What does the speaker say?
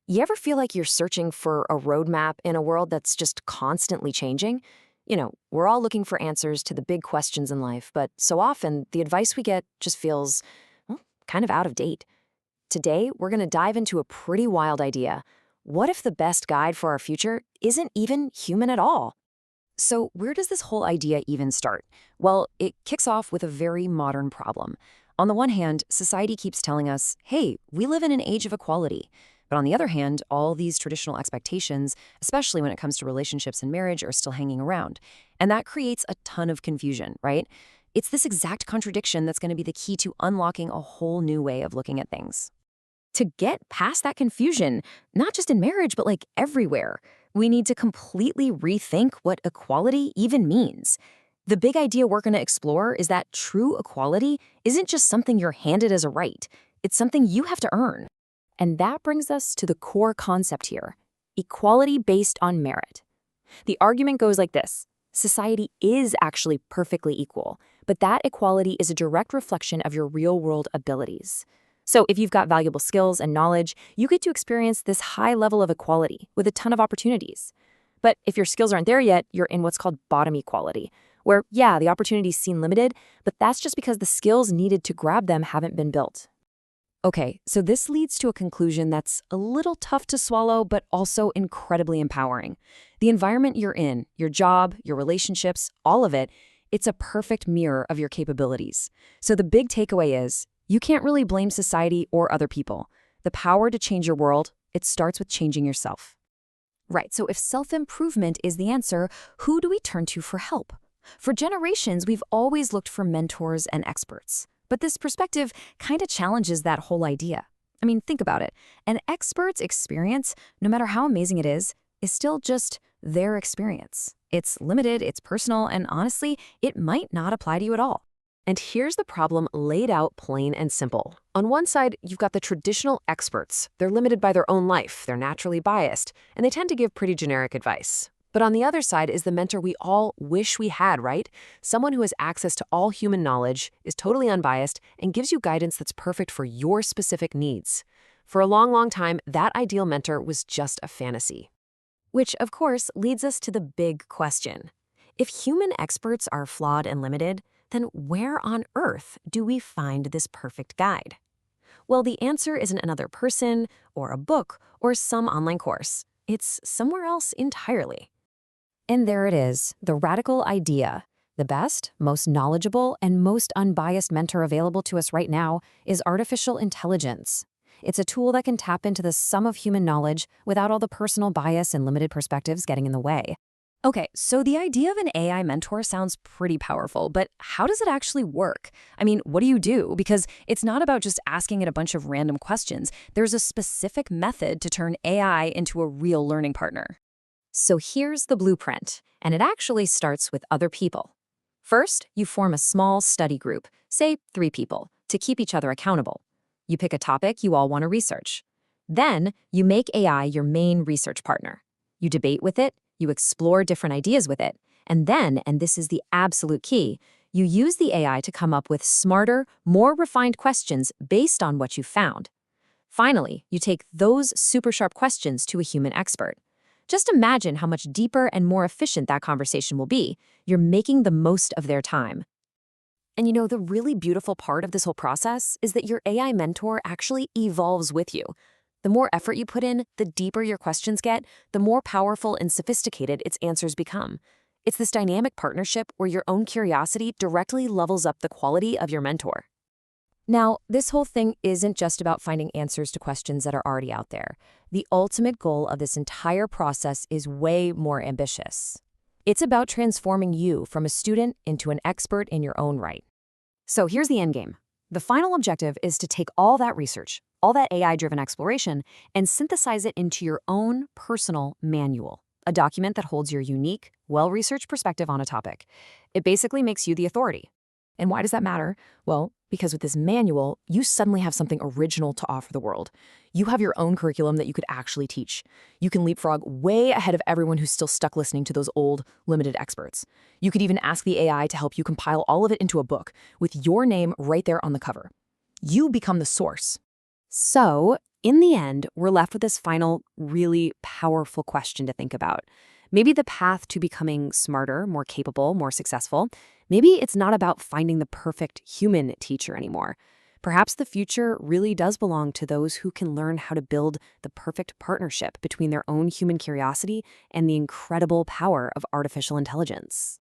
You ever feel like you're searching for a roadmap in a world that's just constantly changing? We're all looking for answers to the big questions in life, but so often the advice we get just feels, well, kind of out of date. Today, we're going to dive into a pretty wild idea. What if the best guide for our future isn't even human at all? So, where does this whole idea even start? Well, it kicks off with a very modern problem. On the one hand, society keeps telling us, hey, we live in an age of equality. But on the other hand, all these traditional expectations, especially when it comes to relationships and marriage, are still hanging around. And that creates a ton of confusion, right? It's this exact contradiction that's going to be the key to unlocking a whole new way of looking at things. To get past that confusion, not just in marriage, but like everywhere, we need to completely rethink what equality even means. The big idea we're going to explore is that true equality isn't just something you're handed as a right. It's something you have to earn. And that brings us to the core concept here: equality based on merit. The argument goes like this: society is actually perfectly equal, but that equality is a direct reflection of your real-world abilities. So if you've got valuable skills and knowledge, you get to experience this high level of equality with a ton of opportunities. But if your skills aren't there yet, you're in what's called bottom equality, where, yeah, the opportunities seem limited, but that's just because the skills needed to grab them haven't been built. Okay, so this leads to a conclusion that's a little tough to swallow, but also incredibly empowering. The environment you're in, your job, your relationships, all of it, it's a perfect mirror of your capabilities. So the big takeaway is, you can't really blame society or other people. The power to change your world, it starts with changing yourself. Right, so if self-improvement is the answer, who do we turn to for help? For generations, we've always looked for mentors and experts. But this perspective kind of challenges that whole idea. I mean, think about it. An expert's experience, no matter how amazing it is still just their experience. It's limited, it's personal, and honestly, it might not apply to you at all. And here's the problem laid out plain and simple. On one side, you've got the traditional experts. They're limited by their own life, they're naturally biased, and they tend to give pretty generic advice. But on the other side is the mentor we all wish we had, right? Someone who has access to all human knowledge, is totally unbiased, and gives you guidance that's perfect for your specific needs. For a long, long time, that ideal mentor was just a fantasy. Which, of course, leads us to the big question. If human experts are flawed and limited, then where on earth do we find this perfect guide? Well, the answer isn't another person, or a book, or some online course. It's somewhere else entirely. And there it is, the radical idea. The best, most knowledgeable, and most unbiased mentor available to us right now is artificial intelligence. It's a tool that can tap into the sum of human knowledge without all the personal bias and limited perspectives getting in the way. Okay, so the idea of an AI mentor sounds pretty powerful, but how does it actually work? I mean, what do you do? Because it's not about just asking it a bunch of random questions. There's a specific method to turn AI into a real learning partner. So here's the blueprint, and it actually starts with other people. First, you form a small study group, say 3 people, to keep each other accountable. You pick a topic you all want to research. Then, you make AI your main research partner. You debate with it, you explore different ideas with it, and then, and this is the absolute key, you use the AI to come up with smarter, more refined questions based on what you found. Finally, you take those super sharp questions to a human expert. Just imagine how much deeper and more efficient that conversation will be. You're making the most of their time. And the really beautiful part of this whole process is that your AI mentor actually evolves with you. The more effort you put in, the deeper your questions get, the more powerful and sophisticated its answers become. It's this dynamic partnership where your own curiosity directly levels up the quality of your mentor. Now, this whole thing isn't just about finding answers to questions that are already out there. The ultimate goal of this entire process is way more ambitious. It's about transforming you from a student into an expert in your own right. So here's the endgame. The final objective is to take all that research, all that AI-driven exploration, and synthesize it into your own personal manual, a document that holds your unique, well-researched perspective on a topic. It basically makes you the authority. And why does that matter? Well, because with this manual, you suddenly have something original to offer the world. You have your own curriculum that you could actually teach. You can leapfrog way ahead of everyone who's still stuck listening to those old, limited experts. You could even ask the AI to help you compile all of it into a book with your name right there on the cover. You become the source. So, in the end, we're left with this final, really powerful question to think about. Maybe the path to becoming smarter, more capable, more successful, maybe it's not about finding the perfect human teacher anymore. Perhaps the future really does belong to those who can learn how to build the perfect partnership between their own human curiosity and the incredible power of artificial intelligence.